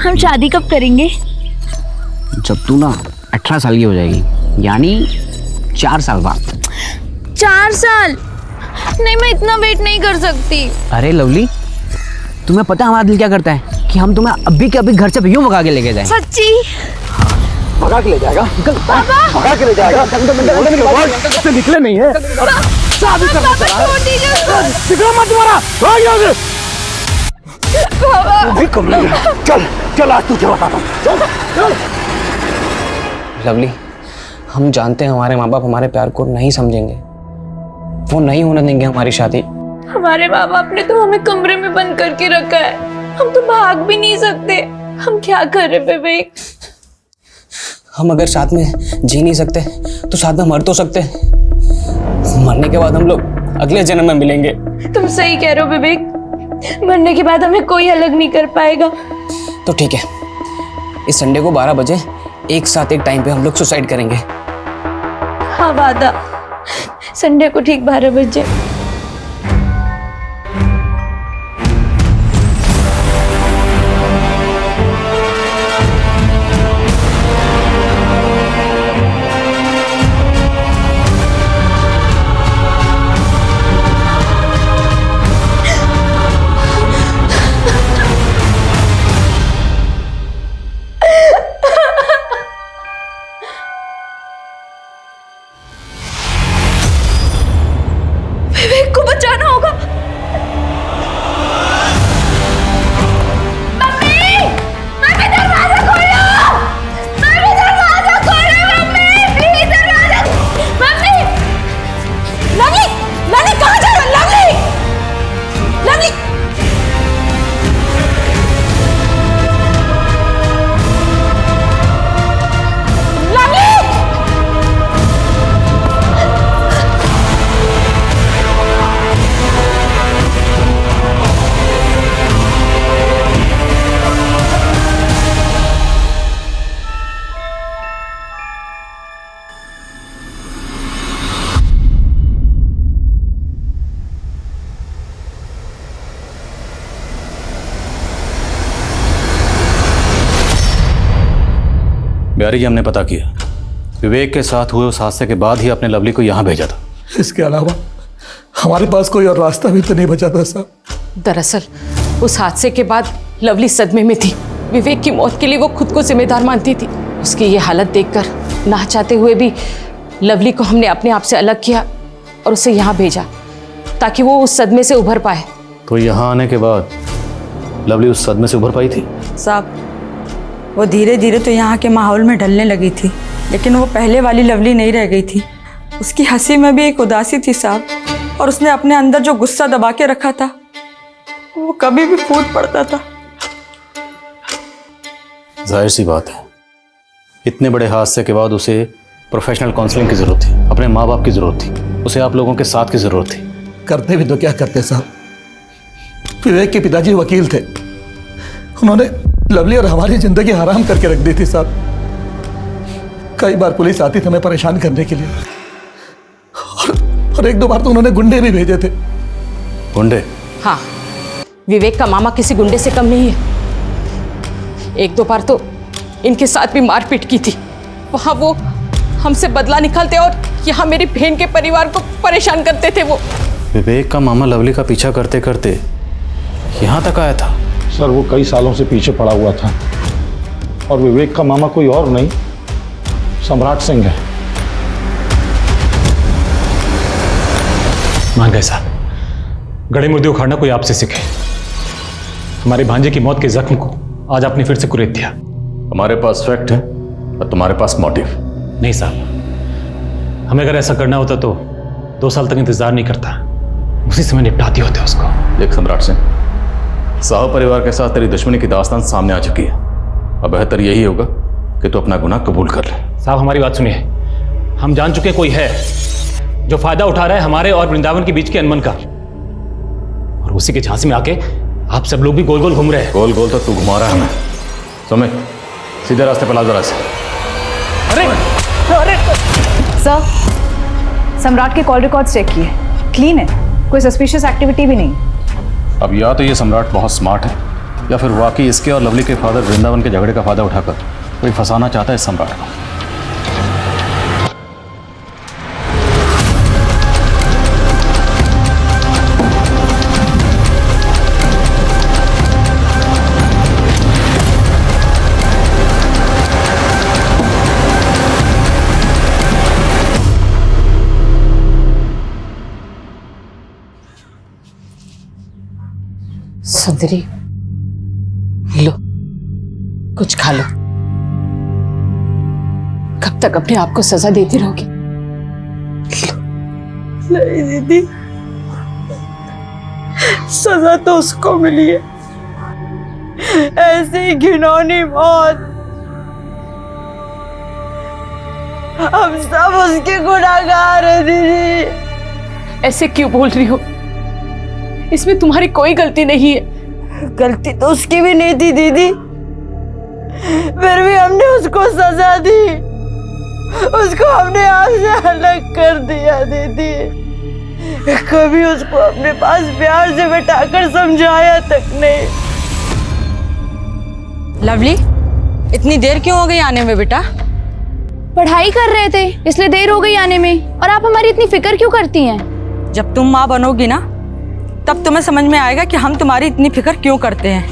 हम शादी कब करेंगे? जब तू ना 18 साल की हो जाएगी, यानी 4 साल बाद। 4 साल? नहीं, मैं इतना वेट नहीं कर सकती। अरे लवली, तुम्हें पता है हमारा दिल क्या करता है कि हम तुम्हें अभी के अभी घर से यूं भगा के लेके जाएं। सच्ची? भगा के ले जाएगा? भगा के ले जाएगा? से निकले नहीं है। शादी करना चाह रहा है? निकलो मत तुम्हारा, भाग यहाँ से। तू भी कम नहीं है। चल चल, आज तुझे बताता हूँ। चल चल। लवली, हम जानते हैं हमारे माँ बाप हमारे प्यार को नहीं समझेंगे, वो नहीं होने देंगे हमारी शादी। हमारे माँ बाप ने तो हमें कमरे में बंद करके रखा है, हम तो भाग भी नहीं सकते। हम क्या करें विवेक? हम अगर साथ में जी नहीं सकते तो साथ में मर तो सकते। मरने के बाद हम लोग अगले जन्म में मिलेंगे। तुम सही कह रहे हो विवेक, मरने के बाद हमें कोई अलग नहीं कर पाएगा। तो ठीक है, इस संडे को 12 बजे एक साथ एक टाइम पे हम लोग सुसाइड करेंगे। हाँ वादा, संडे को ठीक 12 बजे। विवेक को बचाना होगा। मम्मी, मम्मी दरवाजा खोलो। मम्मी दरवाजा खोलो। मम्मी प्लीज दरवाजा। मम्मी, लवली, लवली कहाँ जा रहा? Lovely, lovely. Lovely, Bihari ji, हमने पता किया, विवेक के साथ हुए उस हादसे के बाद ही आपने लवली को यहाँ भेजा था। इसके अलावा हमारे पास कोई और रास्ता भी तो नहीं बचा था साहब। दरअसल उस हादसे के बाद लवली सदमे में थी। विवेक की मौत के लिए वो खुद को जिम्मेदार मानती थी। उसकी ये हालत देखकर ना चाहते हुए भी लवली को हमने अपने आप से अलग किया और उसे यहाँ भेजा ताकि वो उस सदमे से उभर पाए। तो यहाँ आने के बाद लवली उस सदमे से उभर पाई थी? साहब, वो धीरे धीरे तो यहाँ के माहौल में ढलने लगी थी, लेकिन वो पहले वाली लवली नहीं रह गई थी। उसकी हंसी में भी एक उदासी थी साहब, और उसने अपने अंदर जो गुस्सा दबा के रखा था वो कभी भी फूट पड़ता था। जाहिर सी बात है, इतने बड़े हादसे के बाद उसे प्रोफेशनल काउंसलिंग की जरूरत थी, अपने माँ बाप की जरूरत थी, उसे आप लोगों के साथ की जरूरत थी। करते भी तो क्या करते साहब, विवेक के पिताजी वकील थे, उन्होंने लवली और हमारी जिंदगी हराम करके रख दी थी साहब। कई बार पुलिस आती थी हमें परेशान करने के लिए, और एक दो बार तो उन्होंने गुंडे भी भेजे थे। गुंडे? हाँ, विवेक का मामा किसी गुंडे से कम नहीं है। एक दो बार तो इनके साथ भी मारपीट की थी। वहां वो हमसे बदला निकालते और यहाँ मेरी बहन के परिवार को परेशान करते थे। वो विवेक का मामा लवली का पीछा करते करते यहाँ तक आया था? सर वो कई सालों से पीछे पड़ा हुआ था, और विवेक का मामा कोई और नहीं, सम्राट सिंह है। मान गए साहब, गड़े मुर्दे उखाड़ना कोई आपसे सीखे। हमारे भांजे की मौत के जख्म को आज आपने फिर से कुरेद दिया। हमारे पास फैक्ट है और तुम्हारे पास मोटिव। नहीं साहब, हमें अगर ऐसा करना होता तो 2 साल तक इंतजार नहीं करता, उसी समय निपटाती होते उसको। देख सम्राट सिंह, साहब परिवार के साथ तेरी दुश्मनी की दास्तान सामने आ चुकी है। अब बेहतर यही होगा कि तू अपना गुनाह कबूल कर ले। साहब हमारी बात सुनिए, हम जान चुके कोई है जो फायदा उठा रहा है हमारे और वृंदावन के बीच के अनबन का, और उसी के झांसे में आके आप सब लोग भी गोल गोल घूम रहे हैं। गोल गोल तो तू घुमा रहा है हमें। सुमित, सीधे रास्ते पर ला जरा से। अरे सर, सम्राट के कॉल रिकॉर्ड्स चेक किए, क्लीन है, कोई सस्पिशियस एक्टिविटी भी नहीं। अब या तो ये सम्राट बहुत स्मार्ट है, या फिर वाकई इसके और लवली के फादर वृंदावन के झगड़े का फायदा उठाकर कोई फंसाना चाहता है इस सम्राट को। सुंदरी, लो कुछ खा लो। कब तक अपने आप को सजा देती रहोगी? नहीं दीदी, सजा तो उसको मिली है, ऐसी घिनौनी मौत। हम सब उसके गुनहगार हैं दीदी। ऐसे क्यों बोल रही हो? इसमें तुम्हारी कोई गलती नहीं है। गलती तो उसकी भी नहीं थी दीदी, फिर भी हमने उसको सजा दी, उसको हमने आप से अलग कर दिया दीदी। कभी उसको अपने पास प्यार से बैठाकर समझाया तक नहीं। लवली, इतनी देर क्यों हो गई आने में बेटा? पढ़ाई कर रहे थे इसलिए देर हो गई आने में। और आप हमारी इतनी फिक्र क्यों करती हैं? जब तुम माँ बनोगी ना, तब तुम्हें समझ में आएगा कि हम तुम्हारी इतनी फिक्र क्यों करते हैं।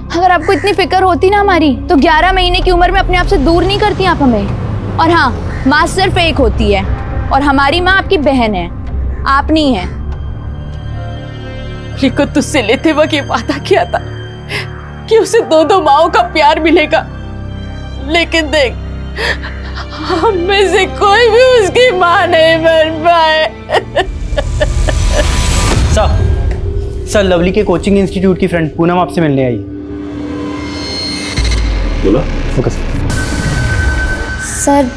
अगर आपको इतनी फिक्र होती ना हमारी, तो 11 महीने की उम्र में अपने आप से दूर नहीं करती आप हमें। और हाँ, माँ सिर्फ एक होती है, और हमारी माँ आपकी बहन है, आप नहीं है। को तुझसे लेते वक्त ये वादा किया था कि उसे 2 माओं का प्यार मिलेगा, लेकिन देख, हम में से कोई भी उसकी माँ नहीं बन पाए। सर, लवली के कोचिंग इंस्टीट्यूट की फ्रेंड पूनम आपसे मिलने आई। बोला? सर,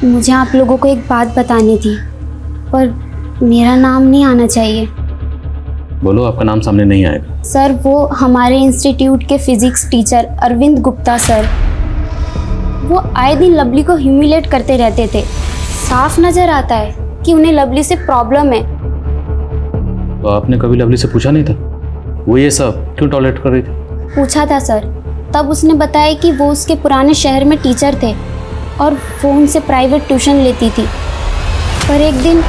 मुझे आप लोगों को एक बात बतानी थी, पर मेरा नाम नहीं आना चाहिए। बोलो, आपका नाम सामने नहीं आएगा। सर, वो हमारे इंस्टीट्यूट के physics teacher Arvind Gupta sir, वो आए दिन लवली को ह्यूमिलेट करते रहते थे। साफ नजर आता है कि उन्हें लवली से प्रॉब्लम है। तो आपने कभी लवली से पूछा नहीं था वो ये सब क्यों टॉलरेट कर रही थी? पूछा था सर, तब उसने बताया कि वो उसके पुराने शहर में टीचर थे और वो उनसे प्राइवेट ट्यूशन लेती थी। पर एक दिन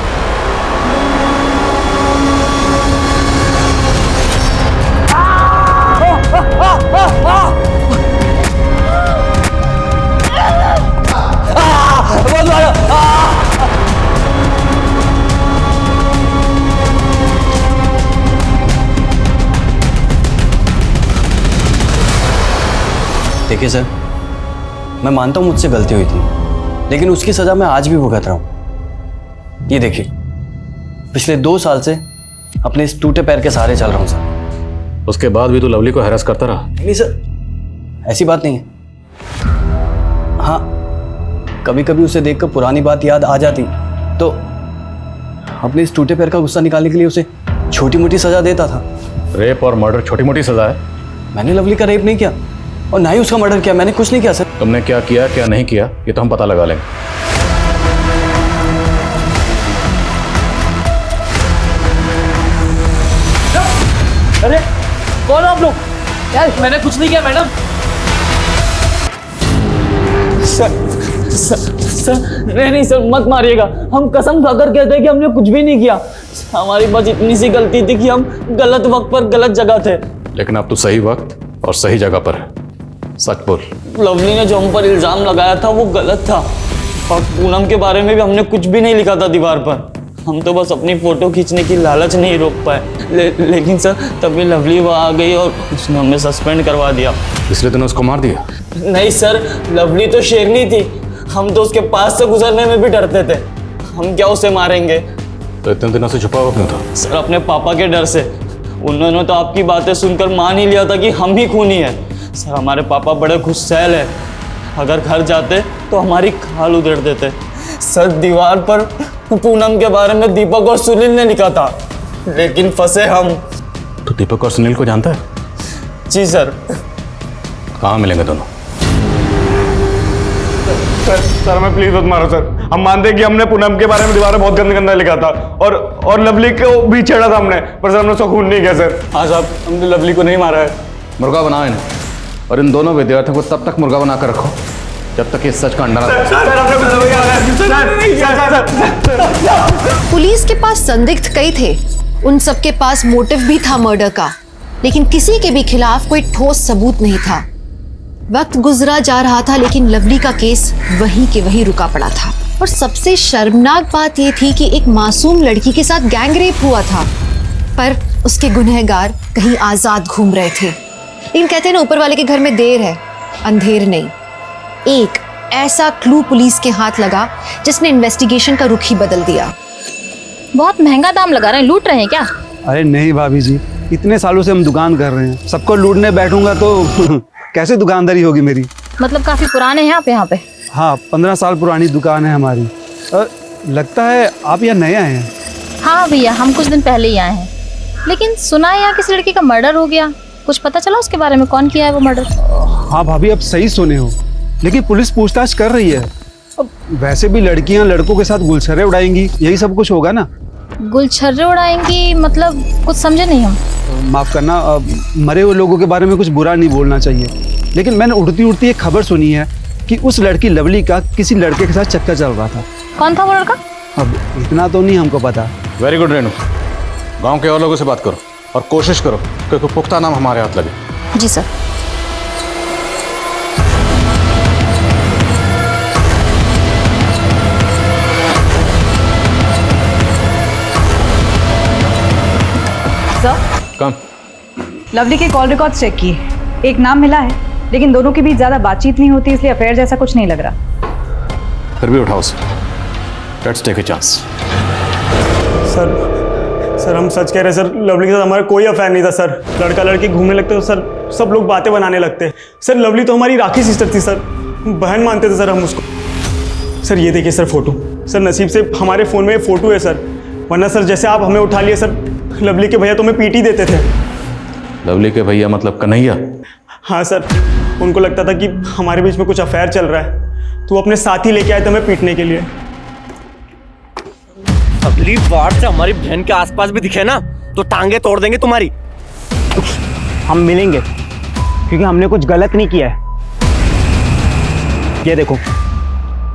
देखिए सर, मैं मानता हूँ मुझसे गलती हुई थी, लेकिन उसकी सज़ा मैं आज भी भुगत रहा हूँ। ये देखिए, पिछले 2 साल से अपने इस टूटे पैर के सहारे चल रहा हूँ सर। उसके बाद भी तू लवली को हैरेस करता रहा? नहीं सर, ऐसी बात नहीं है। हाँ, कभी कभी उसे देखकर पुरानी बात याद आ जाती तो अपने इस टूटे पैर का गुस्सा निकालने के लिए उसे छोटी मोटी सजा देता था। रेप और मर्डर छोटी मोटी सजा है? मैंने लवली का रेप नहीं किया और ना ही उसका मर्डर किया। मैंने कुछ नहीं किया सर। तुमने क्या किया क्या नहीं किया ये तो हम पता लगा लेंगे। अरे कौन हो आप लोग? यार मैंने कुछ नहीं किया मैडम। सर नहीं सर, मत मारिएगा। हम कसम खाकर कहते हैं कि हमने कुछ भी नहीं किया। हमारी बस इतनी सी गलती थी कि हम गलत वक्त पर गलत जगह थे। लेकिन अब तो सही वक्त और सही जगह पर है, सच बोल। लवली ने जो हम पर इल्जाम लगाया था वो गलत था और पूनम के बारे में भी हमने कुछ भी नहीं लिखा था दीवार पर। हम तो बस अपनी फोटो खींचने की लालच नहीं रोक पाए। लेकिन सर तभी लवली वहाँ आ गई और उसने हमें सस्पेंड करवा दिया। इसलिए तूने उसको मार दिया? नहीं सर, लवली तो शेरनी थी। हम तो उसके पास से गुजरने में भी डरते थे। हम क्या उसे मारेंगे? तो इतने दिनों से छुपा हुआ क्यों था? सर अपने पापा के डर से। उन्होंने तो आपकी बातें सुनकर मान ही लिया था कि हम ही खूनी हैं। सर हमारे पापा बड़े गुस्सैल है। अगर घर जाते तो हमारी खाल उधेड़ देते। सर दीवार पर पूनम के बारे में दीपक और सुनील ने लिखा था, लेकिन फंसे हम। तो दीपक और सुनील को जानता है? जी सर। कहाँ मिलेंगे दोनों? सर मैं प्लीज मत मारो सर। हम मानते हैं कि हमने पूनम के बारे में दीवार में बहुत गंदा लिखा था और लवली को भी छेड़ा था हमने, पर सर हमने उसको खून नहीं किया सर। हाँ साहब, हमने लवली को नहीं मारा है। मुर्गा बनाओ इन्हें और इन दोनों विद्यार्थियों को तब तक मुर्गा बना कर रखो जब तक ये सच का अंडा ना। पुलिस के पास संदिग्ध कई थे, उन सबके पास मोटिव भी था मर्डर का, लेकिन किसी के भी खिलाफ कोई ठोस सबूत नहीं था। वक्त गुजरा जा रहा था लेकिन लवली का केस वहीं के वहीं रुका पड़ा था। और सबसे शर्मनाक बात यह थी कि एक मासूम लड़की के साथ गैंग रेप हुआ था, पर उसके गुनहगार कहीं आजाद घूम रहे थे। लेकिन कहते हैं ना, ऊपर वाले के घर में देर है अंधेर नहीं। एक ऐसा क्लू पुलिस के हाथ लगा जिसने इन्वेस्टिगेशन का रुख ही बदल दिया। बहुत महंगा दाम लगा रहे हैं, लूट रहे हैं क्या? अरे नहीं भाभी जी, इतने सालों से हम दुकान कर रहे हैं, सबको लूटने बैठूंगा तो कैसे दुकानदारी होगी मेरी? मतलब काफी पुराने हैं आप यहाँ पे? हाँ, 15 साल पुरानी दुकान है हमारी। लगता है आप यहाँ नए आए हैं। हाँ भैया, हम कुछ दिन पहले ही आए हैं। लेकिन सुना है यहाँ किसी लड़की का मर्डर हो गया, कुछ पता चला उसके बारे में? कौन किया है वो मर्डर? हाँ भाभी, अब सही सुने हो, लेकिन पुलिस पूछताछ कर रही है। अब वैसे भी लड़कियां लड़कों के साथ गुलछर्रे उड़ाएंगी, यही सब कुछ होगा ना? गुलछर्रे उड़ाएंगी मतलब कुछ समझे नहीं हम। माफ करना, मरे हुए लोगों के बारे में कुछ बुरा नहीं बोलना चाहिए, लेकिन मैंने उड़ती उड़ती एक खबर सुनी है कि उस लड़की लवली का किसी लड़के के साथ चक्कर चल रहा था। कौन था वो लड़का? अब इतना तो नहीं हमको पता। वेरी गुड रेनू, गांव के और लोगों से बात करो और कोशिश करो कि कोई पुख्ता नाम हमारे हाथ लगे। जी सर। सर, लवली के कॉल रिकॉर्ड्स चेक किए, एक नाम मिला है, लेकिन दोनों के बीच ज्यादा बातचीत नहीं होती, इसलिए अफेयर जैसा कुछ नहीं लग रहा। फिर भी उठाओ sir, let's take a chance. Sir हम सच कह रहे हैं सर, लवली के साथ हमारा कोई अफेयर नहीं था सर। लड़का लड़की घूमने लगते तो सर सब लोग बातें बनाने लगते। सर लवली तो हमारी राखी सिस्टर थी सर, बहन मानते थे सर हम उसको। सर ये देखिए सर फोटो, सर नसीब से हमारे फ़ोन में फोटो है सर, वरना सर जैसे आप हमें उठा लिए सर, लवली के भैया तो हमें पीटी देते थे। लवली के भैया मतलब कन्हैया? हाँ सर, उनको लगता था कि हमारे बीच में कुछ अफेयर चल रहा है, तो वो अपने साथ ही लेके आए थे हमें पीटने के लिए। अगली बार से हमारी बहन के आसपास भी दिखे ना तो टांगे तोड़ देंगे तुम्हारी। हम मिलेंगे क्योंकि हमने कुछ गलत नहीं किया है। ये देखो,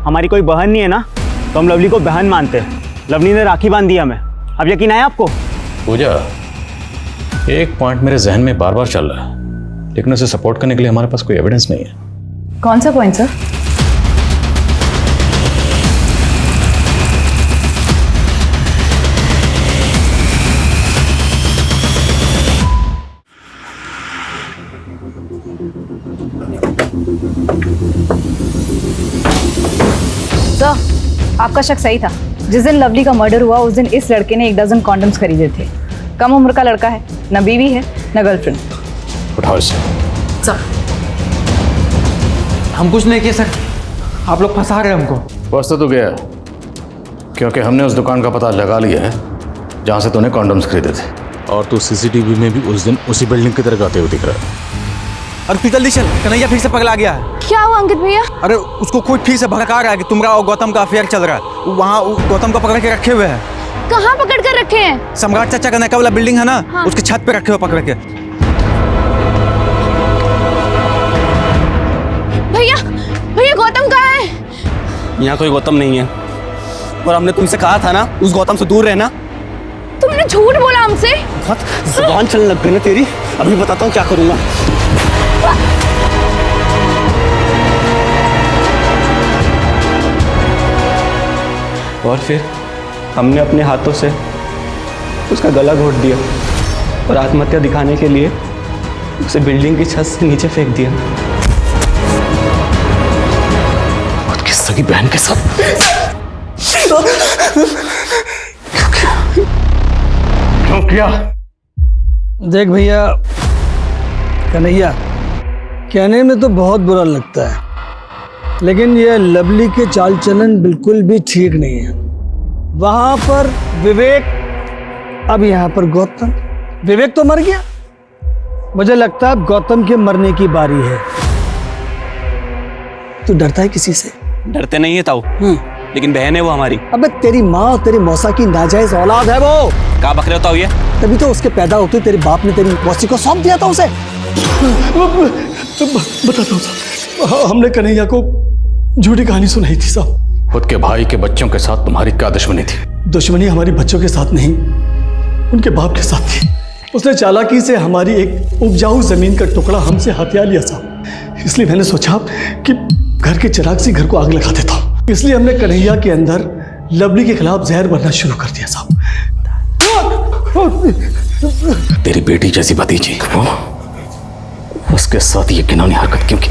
हमारी कोई बहन नहीं है ना, तो हम लवली को बहन मानते हैं। लवली ने राखी बांध दी हमें, अब यकीन आया आपको? पूजा, एक पॉइंट मेरे जहन में बार बार चल रहा है, लेकिन उसे सपोर्ट करने के लिए हमारे पास कोई एविडेंस नहीं है। कौन सा पॉइंट सर? सर, आपका शक सही था। जिस दिन लवली का मर्डर हुआ उस दिन इस लड़के ने 1 डज़न कॉन्डम्स खरीदे थे। कम उम्र का लड़का है, ना बीवी है ना गर्लफ्रेंड। उठाओ इसे। सर हम कुछ नहीं किए सर, आप लोग फंसा रहे हमको। फंस तो गया क्योंकि हमने उस दुकान का पता लगा लिया है जहाँ से तूने कॉन्डोम्स खरीदे थे, और तू सीसीटीवी में भी उस दिन उसी बिल्डिंग की तरफ आते हुए दिख रहा है। अरे तू जल्दी चल, कन्हैया फिर से पगला गया है। क्या हुआ अंकित भैया? अरे उसको कोई फिर से भड़का रहा है कि तुम्हारा और गौतम का अफेयर चल रहा है। वहाँ गौतम को पकड़ के रखे हुए हैं। कहाँ पकड़ कर रखे हैं? सम्राट चाचा का नया वाला बिल्डिंग है ना, हाँ। उसके छत पे रखे हुए पकड़ के। भैया भैया गौतम कहाँ है? यहाँ कोई गौतम नहीं है, और हमने तुमसे कहा था ना उस गौतम से दूर रहना। तुमने झूठ बोला हमसे। बहुत जुबान चलने लग गई ना तेरी, अभी बताता हूँ क्या करूँगा। और फिर हमने अपने हाथों से उसका गला घोट दिया और आत्महत्या दिखाने के लिए उसे बिल्डिंग की छत से नीचे फेंक दिया। खुद की सगी बहन के साथ क्यों किया? देख भैया कन्हैया, कहने में तो बहुत बुरा लगता है, लेकिन ये लवली के चाल चलन बिल्कुल भी ठीक नहीं है। वहां पर विवेक, अब यहाँ पर गौतम। विवेक तो मर गया, मुझे लगता है अब गौतम के मरने की बारी है। तू डरता है किसी से? डरते नहीं है ताऊ, लेकिन बहन है वो हमारी। अबे तेरी माँ और तेरी मौसा की नाजायज औलाद है वो। कहाँ बक रहे हो ताऊ ये? तभी तो उसके पैदा होते तेरे बाप ने तेरी मौसी को सौंप दिया था उसे। बताता हूँ साहब, हमने कन्हैया को झूठी कहानी सुनाई थी साहब। खुद के भाई के बच्चों के साथ तुम्हारी क्या दुश्मनी थी? दुश्मनी हमारी बच्चों के साथ नहीं, उनके बाप के साथ थी। उसने चालाकी से हमारी एक उपजाऊ जमीन का टुकड़ा हमसे हथिया लिया साहब। इसलिए मैंने सोचा कि घर के चिराग से घर को आग लगा देता हूँ। इसलिए हमने कन्हैया के अंदर लवली के खिलाफ जहर भरना शुरू कर दिया साहब। तेरी बेटी जैसी भतीजी उसके साथ ये घिनौनी हरकत क्यों की?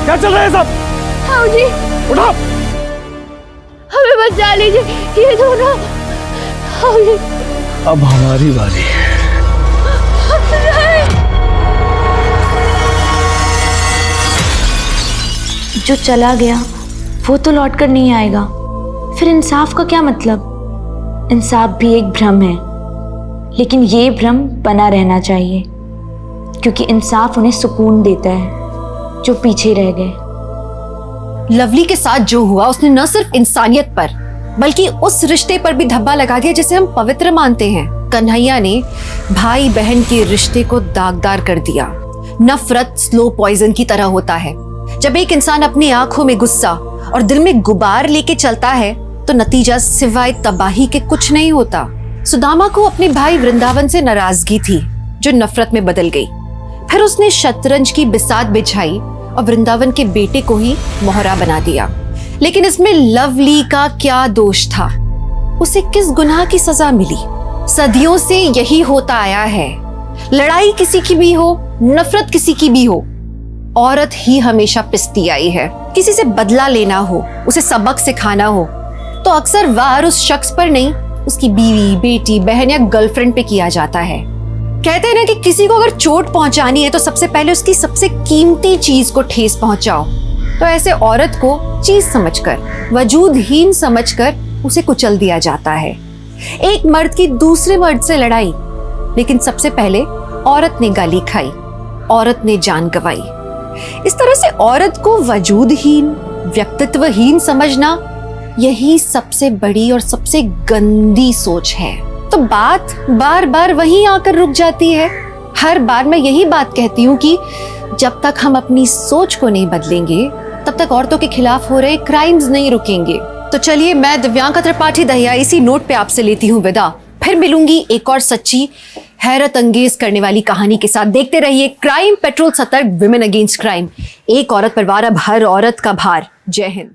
क्या चल रहा है सब? हाँ जी, उठो, हमें बचा लीजिए ये दोनों। हाँ जी। अब हमारी बारी है। जो चला गया वो तो लौट कर नहीं आएगा, फिर इंसाफ का क्या मतलब? इंसाफ भी एक भ्रम है, लेकिन ये भ्रम बना रहना चाहिए, क्योंकि इंसाफ उन्हें सुकून देता है जो पीछे रह गए। लवली के साथ जो हुआ उसने न सिर्फ इंसानियत पर बल्कि उस रिश्ते पर भी धब्बा लगा दिया जिसे हम पवित्र मानते हैं। कन्हैया ने भाई बहन के रिश्ते को दागदार कर दिया। नफरत स्लो पॉइजन की तरह होता है। जब एक इंसान अपनी आंखों में गुस्सा और दिल में गुबार लेके चलता है तो नतीजा सिवाय तबाही के कुछ नहीं होता। सुदामा को अपने भाई वृंदावन से नाराजगी थी जो नफरत में बदल गई। फिर उसने शतरंज की बिसात बिछाई और वृंदावन के बेटे को ही मोहरा बना दिया। लेकिन इसमें लवली का क्या दोष था? उसे किस गुनाह की सजा मिली? सदियों से यही होता आया है। लड़ाई किसी की भी हो, नफरत किसी की भी हो, औरत ही हमेशा पिसती आई है। किसी से बदला लेना हो, उसे सबक सिखाना हो, तो अक्सर वार उस शख्स पर नहीं, उसकी बीवी, बेटी, बहन या गर्लफ्रेंड पे किया जाता है। कहते हैं ना कि किसी को अगर चोट पहुंचानी है तो सबसे पहले उसकी सबसे कीमती चीज को ठेस पहुंचाओ। तो ऐसे औरत को चीज समझकर, वजूदहीन समझकर उसे कुचल दिया जाता है। एक मर्द की दूसरे मर्द से लड़ाई, लेकिन सबसे पहले औरत ने गाली खाई, औरत ने जान गंवाई। इस तरह से औरत को वजूदहीन, व्यक्तित्वहीन समझना यही सबसे बड़ी और सबसे गंदी सोच है। तो बात बार बार वहीं आकर रुक जाती है। हर बार मैं यही बात कहती हूँ कि जब तक हम अपनी सोच को नहीं बदलेंगे तब तक औरतों के खिलाफ हो रहे क्राइम्स नहीं रुकेंगे। तो चलिए, मैं दिव्यांका त्रिपाठी दहिया इसी नोट पे आपसे लेती हूँ विदा। फिर मिलूंगी एक और सच्ची, हैरत अंगेज करने वाली कहानी के साथ। देखते रहिए क्राइम पेट्रोल, सतर्क, विमेन अगेंस्ट क्राइम। एक औरत पर वार, अब हर औरत का भार। जय हिंद।